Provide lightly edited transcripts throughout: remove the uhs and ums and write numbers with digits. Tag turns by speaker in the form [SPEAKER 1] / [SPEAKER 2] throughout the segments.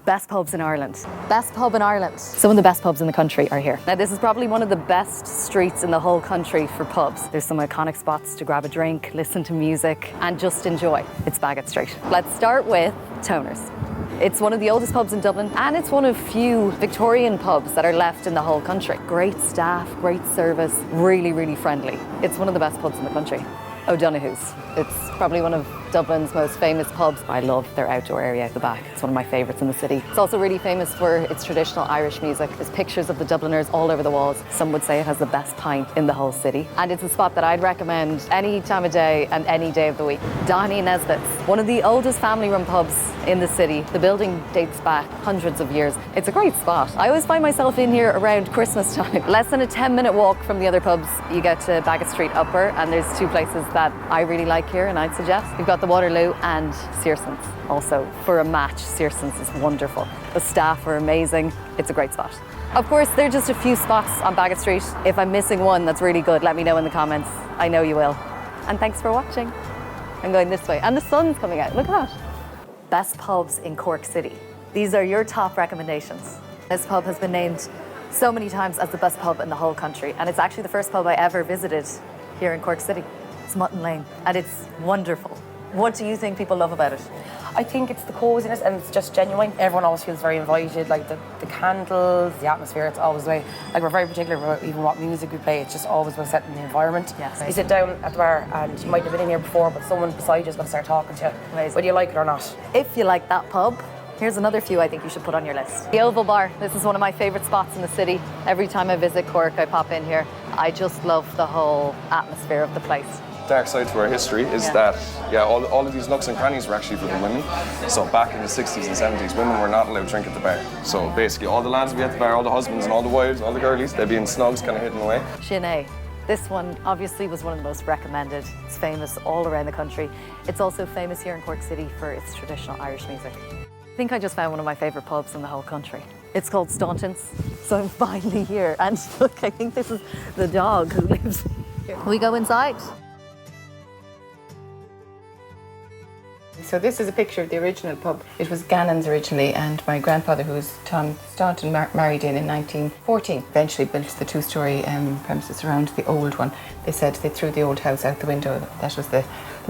[SPEAKER 1] Best pubs in Ireland. Best pub in Ireland. Some of the best pubs in the country are here. Now this is probably one of the best streets in the whole country for pubs. There's some iconic spots to grab a drink, listen to music and just enjoy. It's Baggot Street. Let's start with Toners. It's one of the oldest pubs in Dublin and it's one of few Victorian pubs that are left in the whole country. Great staff, great service, really, really friendly. It's one of the best pubs in the country. Odonoghues. It's probably one of Dublin's most famous pubs. I love their outdoor area at the back. It's one of my favourites in the city. It's also really famous for its traditional Irish music. There's pictures of the Dubliners all over the walls. Some would say it has the best pint in the whole city. And it's a spot that I'd recommend any time of day and any day of the week. Doheny Nesbitt, one of the oldest family-run pubs in the city. The building dates back hundreds of years. It's a great spot. I always find myself in here around Christmas time. Less than a 10-minute walk from the other pubs, you get to Baggot Street Upper, and there's two places that I really like here and I'd suggest. You've got the Waterloo and Searsons. Also, for a match, Searsons is wonderful. The staff are amazing. It's a great spot. Of course, there are just a few spots on Baggot Street. If I'm missing one that's really good, let me know in the comments. I know you will. And thanks for watching. I'm going this way. And the sun's coming out. Look at that. Best pubs in Cork City. These are your top recommendations. This pub has been named so many times as the best pub in the whole country. And it's actually the first pub I ever visited here in Cork City. It's Mutton Lane, and it's wonderful. What do you think people love about it?
[SPEAKER 2] I think it's the coziness and it's just genuine. Everyone always feels very invited, like the candles, the atmosphere, it's always the way. Like we're very particular about even what music we play, it's just always about setting the environment.
[SPEAKER 1] Yes.
[SPEAKER 2] You sit down at the bar and you might have been in here before, but someone beside you is going to start talking to you,
[SPEAKER 1] Amazing.
[SPEAKER 2] whether you like it or not.
[SPEAKER 1] If you like that pub, here's another few I think you should put on your list. The Oval Bar, this is one of my favourite spots in the city. Every time I visit Cork, I pop in here. I just love the whole atmosphere of the place.
[SPEAKER 3] Dark side to our history is that all of these nooks and crannies were actually for the women. So back in the 60s and 70s, women were not allowed to drink at the bar. So basically all the lads would be at the bar, all the husbands and all the wives, all the girlies, they'd be in snugs kind of hidden away.
[SPEAKER 1] Chine. This one obviously was one of the most recommended. It's famous all around the country. It's also famous here in Cork City for its traditional Irish music. I think I just found one of my favourite pubs in the whole country. It's called Stauntons. So I'm finally here. And look, I think this is the dog who lives here. Can we go inside?
[SPEAKER 4] So this is a picture of the original pub. It was Gannon's originally, and my grandfather, who was Tom Staunton, married in 1914. Eventually built the two-storey premises around the old one. They said they threw the old house out the window. That was the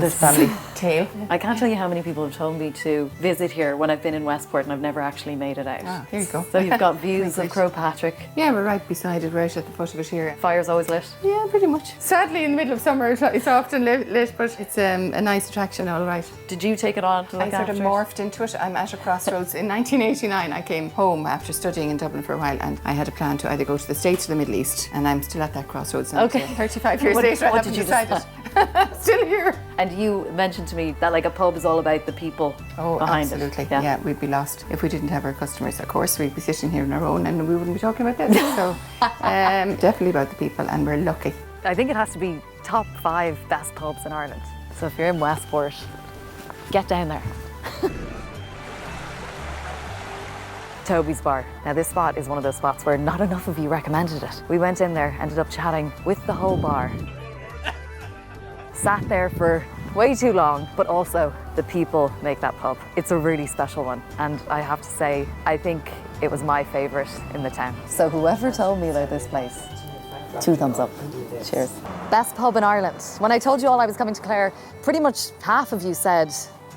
[SPEAKER 4] family tale.
[SPEAKER 1] I can't tell you how many people have told me to visit here when I've been in Westport and I've never actually made it out.
[SPEAKER 4] Ah, there you go.
[SPEAKER 1] So you've got views of Croagh Patrick.
[SPEAKER 4] Yeah, we're right beside it, right at the foot of it here.
[SPEAKER 1] Fire's always lit.
[SPEAKER 4] Yeah, pretty much. Sadly, in the middle of summer, it's often lit, but it's a nice attraction, all right.
[SPEAKER 1] Did you take it on to look
[SPEAKER 4] I sort of
[SPEAKER 1] after it?
[SPEAKER 4] morphed into it. I'm at a crossroads. In 1989, I came home after studying in Dublin for a while, and I had a plan to either go to the States or the Middle East, and I'm still at that crossroads now.
[SPEAKER 1] Okay.
[SPEAKER 4] 35 years
[SPEAKER 1] What-
[SPEAKER 4] later, I
[SPEAKER 1] what
[SPEAKER 4] haven't
[SPEAKER 1] did you
[SPEAKER 4] decided. Still here.
[SPEAKER 1] And you mentioned to me that like a pub is all about the people behind
[SPEAKER 4] absolutely.
[SPEAKER 1] it.
[SPEAKER 4] Yeah, we'd be lost if we didn't have our customers. Of course, we'd be sitting here on our own and we wouldn't be talking about this. So definitely about the people, and we're lucky.
[SPEAKER 1] I think it has to be top 5 best pubs in Ireland. So if you're in Westport, get down there. Toby's Bar. Now this spot is one of those spots where not enough of you recommended it. We went in there, ended up chatting with the whole bar. Sat there for way too long, but also the people make that pub. It's a really special one, and I have to say, I think it was my favourite in the town. So whoever told me about this place, 2 thumbs up. Cheers. Best pub in Ireland. When I told you all I was coming to Clare, pretty much half of you said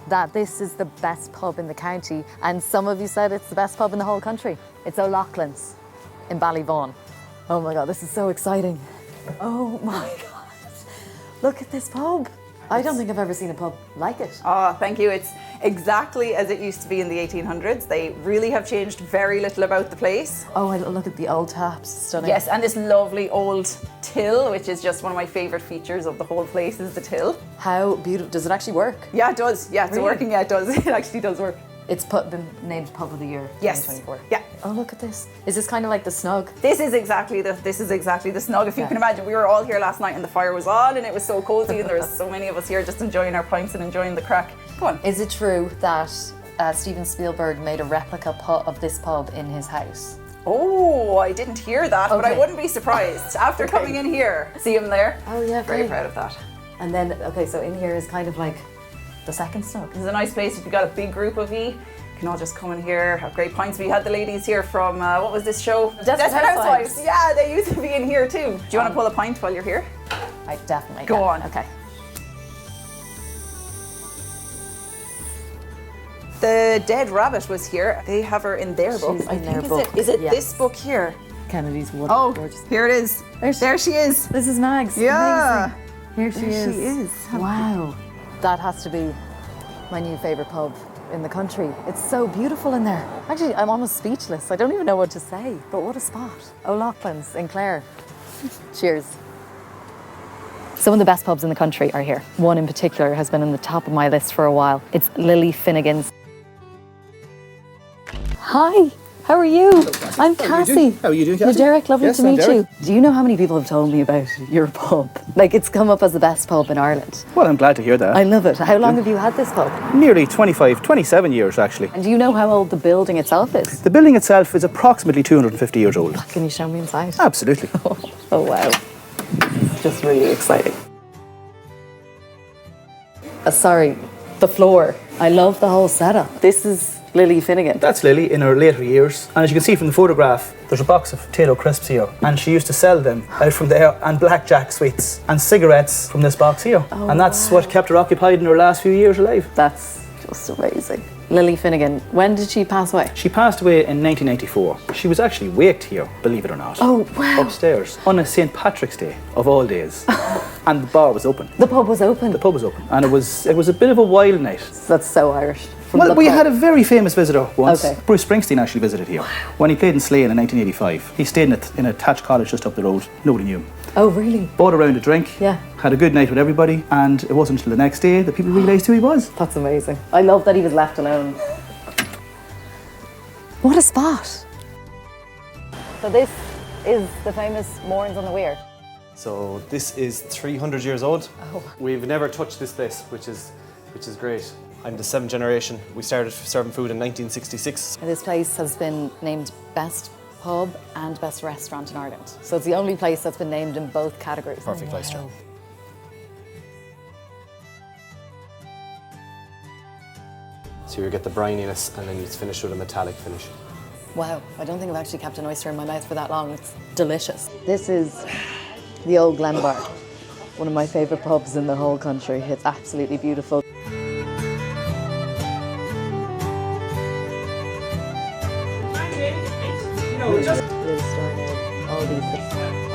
[SPEAKER 1] that this is the best pub in the county, and some of you said it's the best pub in the whole country. It's Oloclainns in Ballyvaughan. Oh my God, this is so exciting. Oh my God. Look at this pub. I don't think I've ever seen a pub like it.
[SPEAKER 5] Oh, thank you. It's exactly as it used to be in the 1800s. They really have changed very little about the place.
[SPEAKER 1] Oh, look at the old taps. Stunning.
[SPEAKER 5] Yes, and this lovely old till, which is just one of my favourite features of the whole place, is the till.
[SPEAKER 1] How beautiful. Does it actually work?
[SPEAKER 5] Yeah, it does. Yeah, it's
[SPEAKER 1] Really?
[SPEAKER 5] working. Yeah, it does. It actually does work.
[SPEAKER 1] It's been named Pub of the Year
[SPEAKER 5] Yes.
[SPEAKER 1] 2024.
[SPEAKER 5] Yeah.
[SPEAKER 1] Oh, look at this. Is this kind of like the Snug?
[SPEAKER 5] This is exactly the snug. If you can imagine, we were all here last night and the fire was on and it was so cosy and there was so many of us here just enjoying our pints and enjoying the crack. Go on.
[SPEAKER 1] Is it true that Steven Spielberg made a replica of this pub in his house?
[SPEAKER 5] Oh, I didn't hear that, but I
[SPEAKER 1] Okay.
[SPEAKER 5] wouldn't be surprised. After coming in here, see him there.
[SPEAKER 1] Oh yeah,
[SPEAKER 5] Very
[SPEAKER 1] great.
[SPEAKER 5] proud of that.
[SPEAKER 1] And then, okay, so in here is kind of like the second Snug.
[SPEAKER 5] This is a nice place if you've got a big group of you. can all just come in here, have great pints. We had the ladies here from, what was this show?
[SPEAKER 1] Desperate Housewives.
[SPEAKER 5] Yeah, they used to be in here too. Do you want to pull a pint while you're here?
[SPEAKER 1] I definitely
[SPEAKER 5] Go
[SPEAKER 1] can.
[SPEAKER 5] on.
[SPEAKER 1] Okay.
[SPEAKER 5] The Dead Rabbit was here. They have her in their book.
[SPEAKER 1] She's
[SPEAKER 5] I
[SPEAKER 1] in
[SPEAKER 5] think
[SPEAKER 1] their book.
[SPEAKER 5] Is it
[SPEAKER 1] Yes.
[SPEAKER 5] this book here?
[SPEAKER 1] Kennedy's wood.
[SPEAKER 5] Oh,
[SPEAKER 1] Gorgeous.
[SPEAKER 5] here it is. There she is.
[SPEAKER 1] This is Mags.
[SPEAKER 5] Yeah.
[SPEAKER 1] Amazing. Here she
[SPEAKER 5] There
[SPEAKER 1] is.
[SPEAKER 5] she is.
[SPEAKER 1] Wow. That has to be my new favourite pub in the country. It's so beautiful in there. Actually, I'm almost speechless. I don't even know what to say, but what a spot. Oloclainns in Clare. Cheers. Some of the best pubs in the country are here. One in particular has been on the top of my list for a while. It's Lilly Finnegans. Hi, how are you? I'm Cassie.
[SPEAKER 6] How are you doing,
[SPEAKER 1] You're
[SPEAKER 6] Cassie?
[SPEAKER 1] Derek, lovely
[SPEAKER 6] Yes,
[SPEAKER 1] to
[SPEAKER 6] I'm
[SPEAKER 1] meet
[SPEAKER 6] Derek.
[SPEAKER 1] you. Do you know how many people have told me about your pub? Like, it's come up as the best pub in Ireland.
[SPEAKER 6] Well, I'm glad to hear that.
[SPEAKER 1] I love it. How long have you had this pub?
[SPEAKER 6] Nearly 27 years, actually.
[SPEAKER 1] And do you know how old the building itself is?
[SPEAKER 6] The building itself is approximately 250 years old.
[SPEAKER 1] Can you show me inside?
[SPEAKER 6] Absolutely.
[SPEAKER 1] Oh, wow. It's just really exciting. Sorry, the floor. I love the whole setup. This is Lilly Finnegan.
[SPEAKER 6] That's Lily in her later years. And as you can see from the photograph, there's a box of potato crisps here. And she used to sell them out from there, and blackjack sweets and cigarettes from this box here. And that's what kept her occupied in her last few years alive.
[SPEAKER 1] That's just amazing. Lilly Finnegan, when did she pass away?
[SPEAKER 6] She passed away in 1994. She was actually waked here, believe it or not.
[SPEAKER 1] Oh, wow.
[SPEAKER 6] Upstairs on a St. Patrick's Day of all days. And the bar was open.
[SPEAKER 1] The pub was open.
[SPEAKER 6] The pub was open. And it was a bit of a wild night.
[SPEAKER 1] That's so Irish. From
[SPEAKER 6] Well,
[SPEAKER 1] the
[SPEAKER 6] we
[SPEAKER 1] pub.
[SPEAKER 6] had a very famous visitor once.
[SPEAKER 1] Okay.
[SPEAKER 6] Bruce Springsteen actually visited here when he played in Slane in 1985. He stayed in a thatched cottage just up the road. Nobody knew him.
[SPEAKER 1] Oh, really?
[SPEAKER 6] Bought a round of drink.
[SPEAKER 1] Yeah.
[SPEAKER 6] Had a good night with everybody, and it wasn't until the next day that people realised who he was.
[SPEAKER 1] That's amazing. I love that he was left alone. What a spot. So this is the famous Morans on the Weir.
[SPEAKER 7] So this is 300 years old.
[SPEAKER 1] Oh.
[SPEAKER 7] We've never touched this place, which is great. I'm the 7th generation. We started serving food in 1966.
[SPEAKER 1] This place has been named Best Pub and Best Restaurant in Ireland. So it's the only place that's been named in both categories.
[SPEAKER 7] Perfect oyster. So you get the brininess, and then you finish with a metallic finish.
[SPEAKER 1] Wow, I don't think I've actually kept an oyster in my mouth for that long. It's delicious. This is the Olde Glen Bar, one of my favourite pubs in the whole country. It's absolutely beautiful. Really storing out all these things.